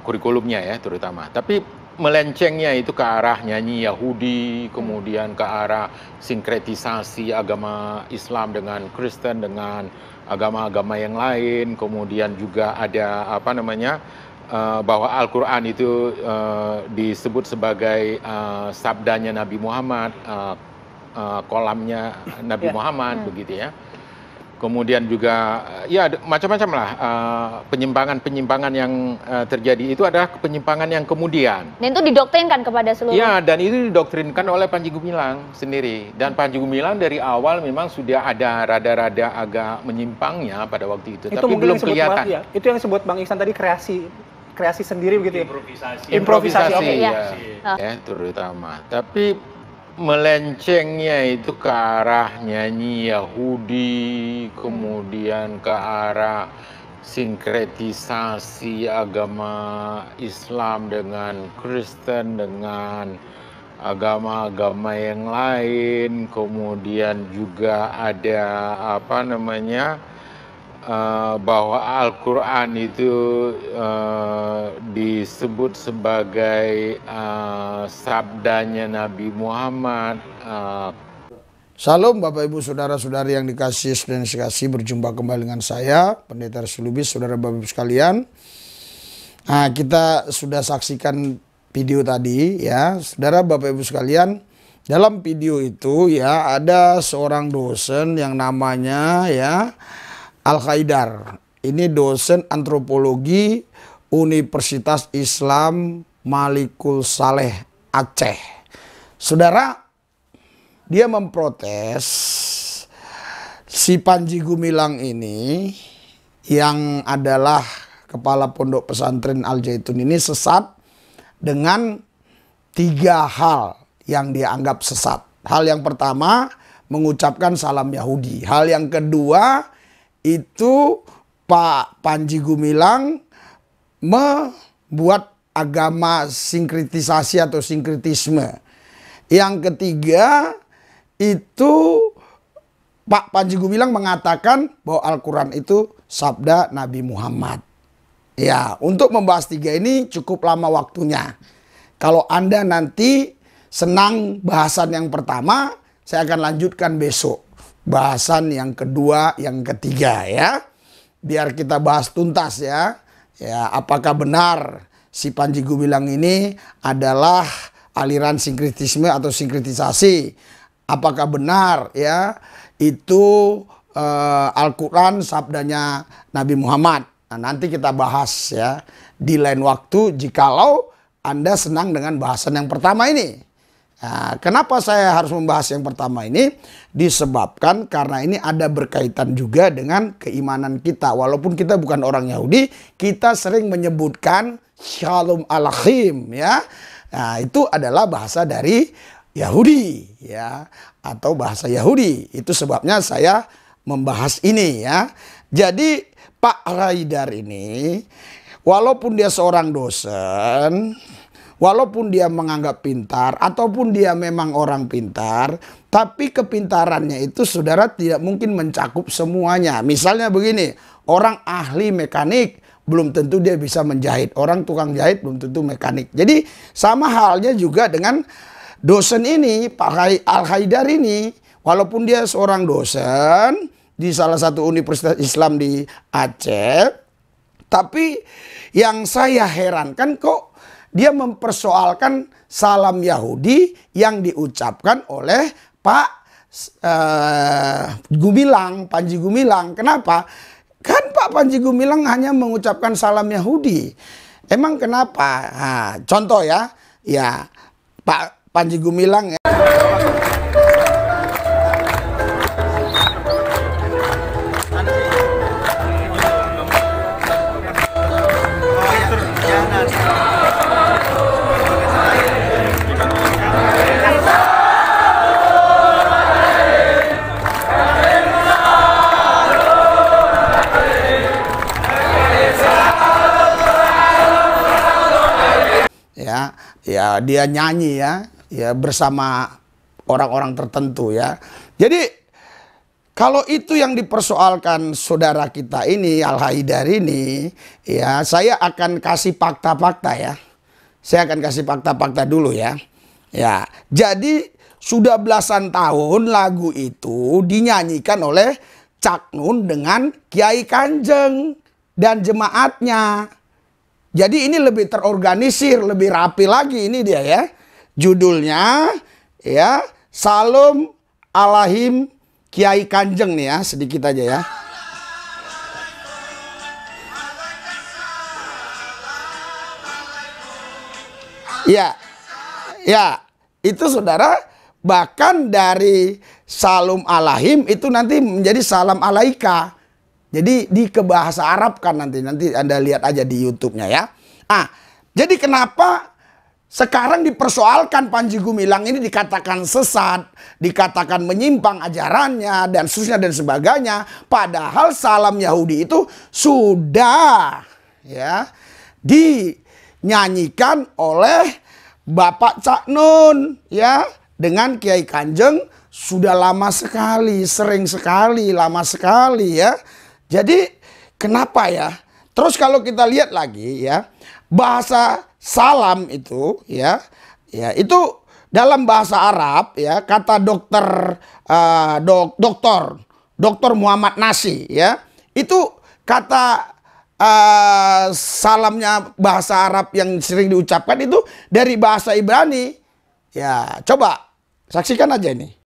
kurikulumnya ya terutama. Tapi melencengnya itu ke arah nyanyi Yahudi, kemudian ke arah sinkretisasi agama Islam dengan Kristen, dengan agama-agama yang lain, kemudian juga ada bahwa Al-Quran itu disebut sebagai sabdanya Nabi Muhammad, kolamnya Nabi Muhammad, begitu ya. Kemudian juga ya macam-macam lah penyimpangan-penyimpangan yang terjadi itu adalah penyimpangan yang kemudian. Dan itu didoktrinkan kepada seluruh. Ya, dan itu didoktrinkan oleh Panji Gumilang sendiri. Dan Panji Gumilang dari awal memang sudah ada rada-rada agak menyimpangnya pada waktu itu, tapi belum kelihatan. Ya, itu yang disebut Bang Ihsan tadi kreasi sendiri begitu ya. Improvisasi ya, terutama. Tapi melencengnya itu ke arah nyanyi Yahudi, kemudian ke arah sinkretisasi agama Islam dengan Kristen, dengan agama-agama yang lain, kemudian juga ada bahwa Al-Quran itu disebut sebagai sabdanya Nabi Muhammad. Salam Bapak Ibu Saudara-saudari yang dikasihi dan dikasihi, berjumpa kembali dengan saya Pendeta Restu Lubis, Saudara Bapak Ibu sekalian. Nah, kita sudah saksikan video tadi ya, Saudara Bapak Ibu sekalian. Dalam video itu ya ada seorang dosen yang namanya ya Al-Haidar. Ini dosen antropologi Universitas Islam Malikul Saleh Aceh. Saudara, dia memprotes si Panji Gumilang ini yang adalah kepala pondok pesantren Al Zaitun ini sesat dengan 3 hal yang dia anggap sesat. Hal yang pertama, mengucapkan salam Yahudi. Hal yang kedua, itu Pak Panji Gumilang membuat agama sinkretisasi atau sinkretisme. Yang ketiga, itu Pak Panji Gumilang mengatakan bahwa Al-Quran itu sabda Nabi Muhammad. Ya, untuk membahas 3 ini cukup lama waktunya. Kalau Anda nanti senang bahasan yang pertama, saya akan lanjutkan besok bahasan yang kedua, yang ketiga ya. Biar kita bahas tuntas ya. Ya, apakah benar si Panji Gumilang ini adalah aliran sinkretisme atau sinkretisasi? Apakah benar ya itu Al-Quran sabdanya Nabi Muhammad? Nah, nanti kita bahas ya di lain waktu jikalau Anda senang dengan bahasan yang pertama ini. Nah, kenapa saya harus membahas yang pertama ini? Disebabkan karena ini ada berkaitan juga dengan keimanan kita. Walaupun kita bukan orang Yahudi, kita sering menyebutkan Shalom Aleichem ya. Nah, itu adalah bahasa dari Yahudi ya, atau bahasa Yahudi. Itu sebabnya saya membahas ini ya. Jadi Pak Haidar ini walaupun dia seorang dosen, walaupun dia menganggap pintar, ataupun dia memang orang pintar, tapi kepintarannya itu saudara tidak mungkin mencakup semuanya. Misalnya begini, orang ahli mekanik belum tentu dia bisa menjahit. Orang tukang jahit belum tentu mekanik. Jadi sama halnya juga dengan dosen ini, Pak Al-Haidar ini. Walaupun dia seorang dosen di salah satu universitas Islam di Aceh, tapi yang saya herankan kok dia mempersoalkan salam Yahudi yang diucapkan oleh Pak Gumilang, Panji Gumilang. Kenapa? Kan Pak Panji Gumilang hanya mengucapkan salam Yahudi. Emang kenapa? Nah, contoh ya, ya Pak Panji Gumilang ya. Ya dia nyanyi ya bersama orang-orang tertentu ya. Jadi kalau itu yang dipersoalkan saudara kita ini, Al-Haidar ini, ya saya akan kasih fakta-fakta ya. Saya akan kasih fakta-fakta dulu ya. Ya, jadi sudah belasan tahun lagu itu dinyanyikan oleh Cak Nun dengan Kiai Kanjeng dan jemaatnya. Jadi ini lebih terorganisir, lebih rapi lagi ini dia ya. Judulnya ya, Salam Alahim Kiai Kanjeng nih ya, sedikit aja ya. Ya, ya, itu saudara, bahkan dari Salam Alahim itu nanti menjadi Salam Alaika. Jadi di kebahasa Arab kan nanti Anda lihat aja di YouTube-nya ya. Jadi kenapa sekarang dipersoalkan Panji Gumilang ini dikatakan sesat, dikatakan menyimpang ajarannya dan seterusnya dan sebagainya, padahal salam Yahudi itu sudah ya dinyanyikan oleh Bapak Cak Nun ya dengan Kiai Kanjeng sudah lama sekali, sering sekali, lama sekali ya. Jadi kenapa ya? Terus kalau kita lihat lagi ya, bahasa salam itu ya, itu dalam bahasa Arab ya, kata dokter Muhammad Nasi ya, itu kata salamnya bahasa Arab yang sering diucapkan itu dari bahasa Ibrani. Ya, coba saksikan aja ini.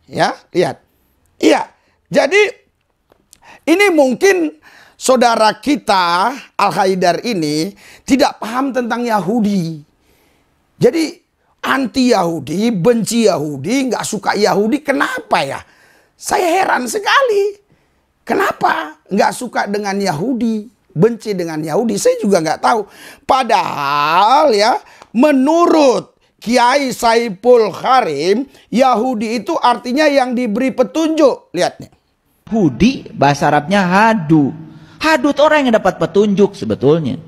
Ya, lihat. Iya. Jadi ini mungkin saudara kita Al-Haidar ini tidak paham tentang Yahudi. Jadi anti Yahudi, benci Yahudi, nggak suka Yahudi. Kenapa ya? Saya heran sekali. Kenapa nggak suka dengan Yahudi, benci dengan Yahudi? Saya juga nggak tahu. Padahal ya, menurut Kiai Saiful Karim, Yahudi itu artinya yang diberi petunjuk. Lihat nih. Yahudi bahasa Arabnya hadu. Hadu itu orang yang dapat petunjuk sebetulnya.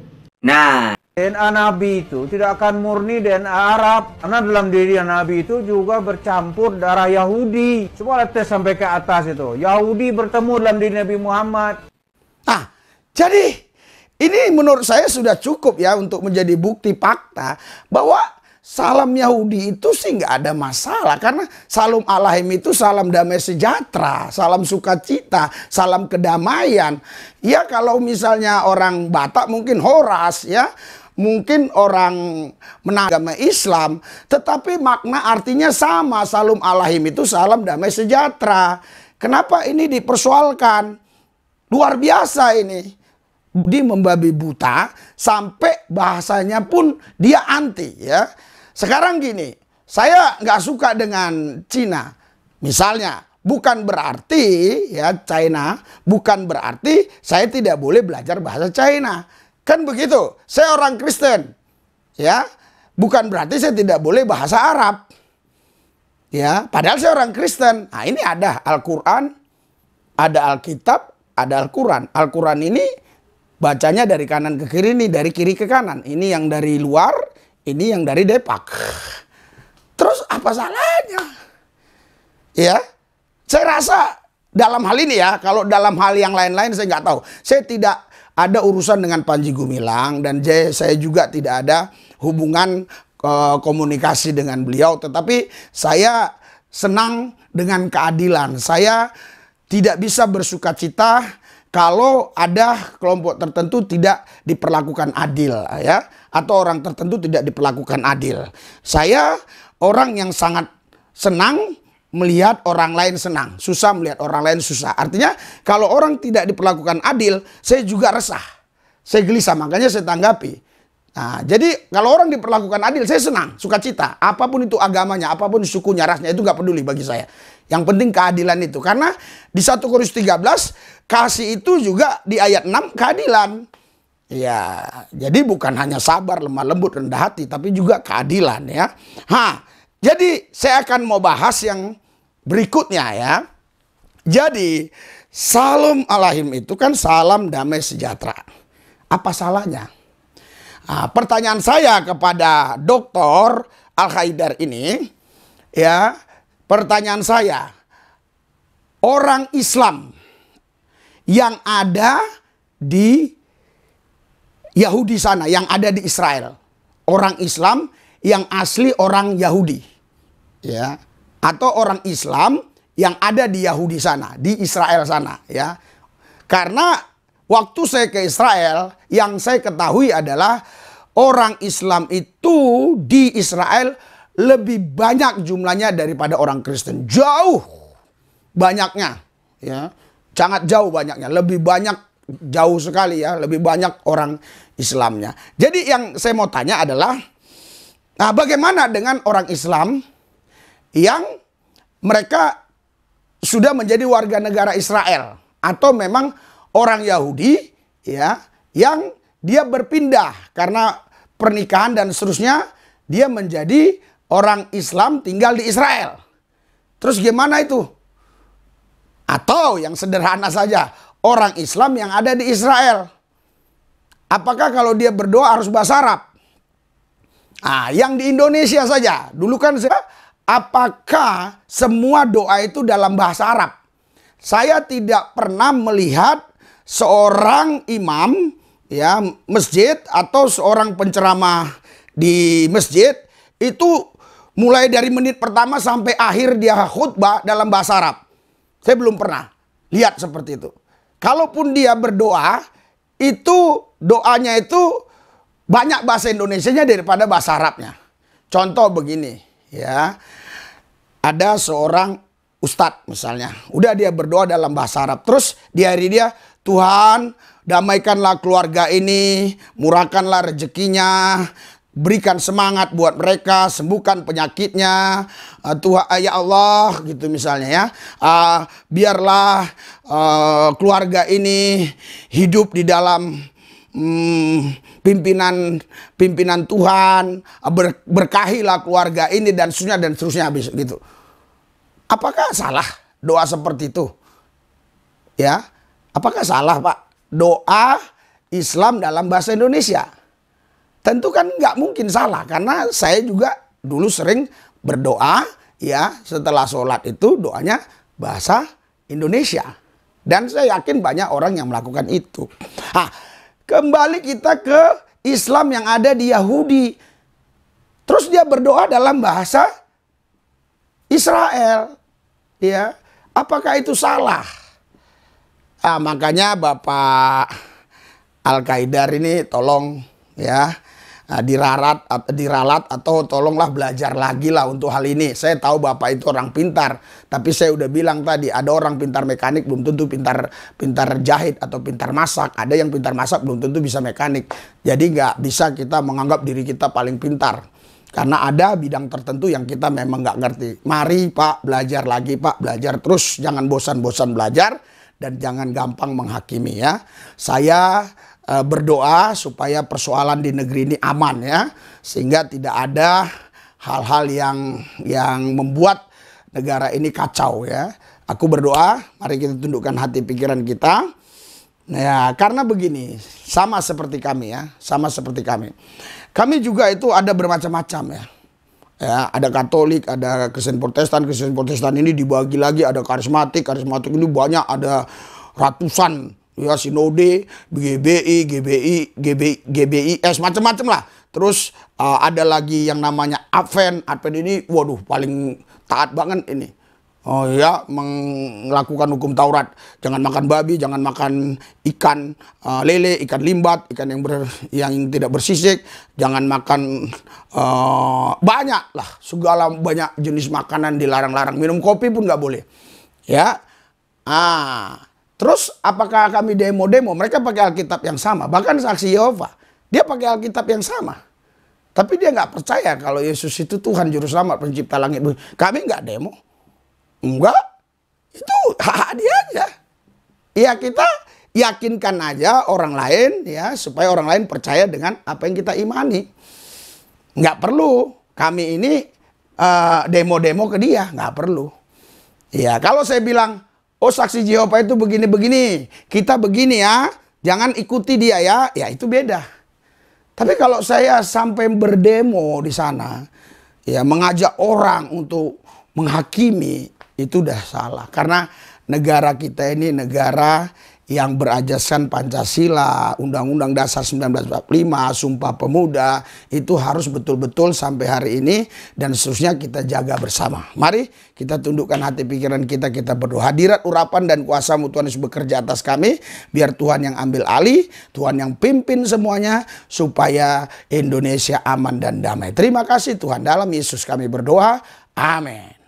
Nah, DNA Nabi itu tidak akan murni DNA Arab. Karena dalam diri Nabi itu juga bercampur darah Yahudi. Semua tes sampai ke atas itu. Yahudi bertemu dalam diri Nabi Muhammad. Jadi ini menurut saya sudah cukup ya untuk menjadi bukti fakta bahwa salam Yahudi itu sih nggak ada masalah. Karena salam Alahim itu salam damai sejahtera, salam sukacita, salam kedamaian. Ya kalau misalnya orang Batak mungkin Horas ya, mungkin orang menagama Islam, tetapi makna artinya sama. Salam Alahim itu salam damai sejahtera. Kenapa ini dipersoalkan? Luar biasa ini. Dia membabi buta sampai bahasanya pun dia anti ya. Sekarang gini, saya nggak suka dengan Cina. Misalnya, bukan berarti ya China, bukan berarti saya tidak boleh belajar bahasa China. Kan begitu. Saya orang Kristen. Ya, bukan berarti saya tidak boleh bahasa Arab. Ya, padahal saya orang Kristen. Nah, ini ada Al-Qur'an, ada Alkitab, ada Al-Quran. Al-Quran ini bacanya dari kanan ke kiri, ini dari kiri ke kanan. Ini yang dari luar, ini yang dari Depak. Terus apa salahnya? Ya, saya rasa dalam hal ini ya, kalau dalam hal yang lain-lain saya nggak tahu. Saya tidak ada urusan dengan Panji Gumilang dan saya juga tidak ada hubungan komunikasi dengan beliau. Tetapi saya senang dengan keadilan. Saya tidak bisa bersukacita kalau ada kelompok tertentu tidak diperlakukan adil ya, atau orang tertentu tidak diperlakukan adil. Saya orang yang sangat senang melihat orang lain senang, susah melihat orang lain susah. Artinya kalau orang tidak diperlakukan adil, saya juga resah, saya gelisah, makanya saya tanggapi. Nah, jadi kalau orang diperlakukan adil, saya senang, sukacita. Apapun itu agamanya, apapun sukunya, rasnya, itu gak peduli bagi saya. Yang penting keadilan itu. Karena di 1 Korintus 13, kasih itu juga di ayat 6 keadilan. Ya, jadi bukan hanya sabar, lemah lembut, rendah hati, tapi juga keadilan ya. Jadi saya akan mau bahas yang berikutnya ya. Jadi salam alahim itu kan salam damai sejahtera. Apa salahnya? Nah, pertanyaan saya kepada Dr. Al-Haidar ini, ya, pertanyaan saya, orang Islam yang ada di Yahudi sana, yang ada di Israel, orang Islam yang asli orang Yahudi, ya, atau orang Islam yang ada di Yahudi sana, di Israel sana, ya. Karena waktu saya ke Israel, yang saya ketahui adalah orang Islam itu di Israel lebih banyak jumlahnya daripada orang Kristen. Jauh banyaknya, ya. Sangat jauh banyaknya, lebih banyak, jauh sekali ya, lebih banyak orang Islamnya. Jadi yang saya mau tanya adalah, nah, bagaimana dengan orang Islam yang mereka sudah menjadi warga negara Israel atau memang orang Yahudi, ya, yang dia berpindah karena pernikahan dan seterusnya, dia menjadi orang Islam tinggal di Israel. Terus gimana itu? Atau yang sederhana saja, orang Islam yang ada di Israel, apakah kalau dia berdoa harus bahasa Arab? Ah, yang di Indonesia saja, dulu kan saya, apakah semua doa itu dalam bahasa Arab? Saya tidak pernah melihat seorang imam, ya, masjid atau seorang penceramah di masjid itu mulai dari menit pertama sampai akhir dia khutbah dalam bahasa Arab. Saya belum pernah lihat seperti itu. Kalaupun dia berdoa, itu doanya itu banyak bahasa Indonesianya daripada bahasa Arabnya. Contoh begini, ya. Ada seorang ustadz misalnya, udah dia berdoa dalam bahasa Arab. Terus di hari dia, Tuhan damaikanlah keluarga ini, murahkanlah rezekinya, berikan semangat buat mereka, sembuhkan penyakitnya, Tuhan, ya Allah, gitu misalnya ya. Biarlah keluarga ini hidup di dalam pimpinan Tuhan, berkahilah keluarga ini dan seterusnya habis gitu. Apakah salah doa seperti itu? Ya, apakah salah Pak doa Islam dalam bahasa Indonesia? Tentu kan nggak mungkin salah, karena saya juga dulu sering berdoa, ya, setelah sholat itu doanya bahasa Indonesia. Dan saya yakin banyak orang yang melakukan itu. Nah, kembali kita ke Islam yang ada di Yahudi. Terus dia berdoa dalam bahasa Israel, ya. Apakah itu salah? Makanya Bapak Al-Haidar ini tolong, ya, diralat atau tolonglah belajar lagi lah untuk hal ini. Saya tahu Bapak itu orang pintar, tapi saya udah bilang tadi, ada orang pintar mekanik belum tentu pintar jahit atau pintar masak. Ada yang pintar masak belum tentu bisa mekanik. Jadi nggak bisa kita menganggap diri kita paling pintar, karena ada bidang tertentu yang kita memang nggak ngerti. Mari Pak belajar lagi Pak, belajar terus, jangan bosan-bosan belajar dan jangan gampang menghakimi ya. Saya berdoa supaya persoalan di negeri ini aman ya, sehingga tidak ada hal-hal yang membuat negara ini kacau ya. Aku berdoa, mari kita tundukkan hati pikiran kita. Ya, karena begini, sama seperti kami ya, sama seperti kami. Kami juga itu ada bermacam-macam ya. Ya, ada Katolik, ada Kristen Protestan ini dibagi lagi, ada karismatik ini banyak, ada ratusan ya, sinode, GBI, GBIS, macam-macam lah. Terus ada lagi yang namanya Advent ini, waduh paling taat banget ini. Oh ya, melakukan hukum Taurat. Jangan makan babi, jangan makan ikan lele, ikan limbat, ikan yang tidak bersisik. Jangan makan banyak lah, segala banyak jenis makanan dilarang-larang. Minum kopi pun nggak boleh. Ya, terus apakah kami demo-demo? Mereka pakai Alkitab yang sama. Bahkan saksi Yehova, dia pakai Alkitab yang sama. Tapi dia nggak percaya kalau Yesus itu Tuhan Juru Selamat, pencipta langit bumi. Kami nggak demo. Enggak. Itu hak dia aja. Ya kita yakinkan aja orang lain ya, supaya orang lain percaya dengan apa yang kita imani. Nggak perlu kami ini demo-demo ke dia. Nggak perlu. Ya kalau saya bilang, oh saksi Yehova itu begini-begini, kita begini ya, jangan ikuti dia ya itu beda. Tapi kalau saya sampai berdemo di sana, ya mengajak orang untuk menghakimi, itu udah salah. Karena negara kita ini negara yang berajaskan Pancasila, Undang-Undang Dasar 1945, Sumpah Pemuda, itu harus betul-betul sampai hari ini dan seterusnya kita jaga bersama. Mari kita tundukkan hati pikiran kita, kita berdoa. Hadirat, urapan, dan kuasa-Mu Tuhan Yesus bekerja atas kami, biar Tuhan yang ambil alih, Tuhan yang pimpin semuanya, supaya Indonesia aman dan damai. Terima kasih Tuhan, dalam Yesus kami berdoa, amin.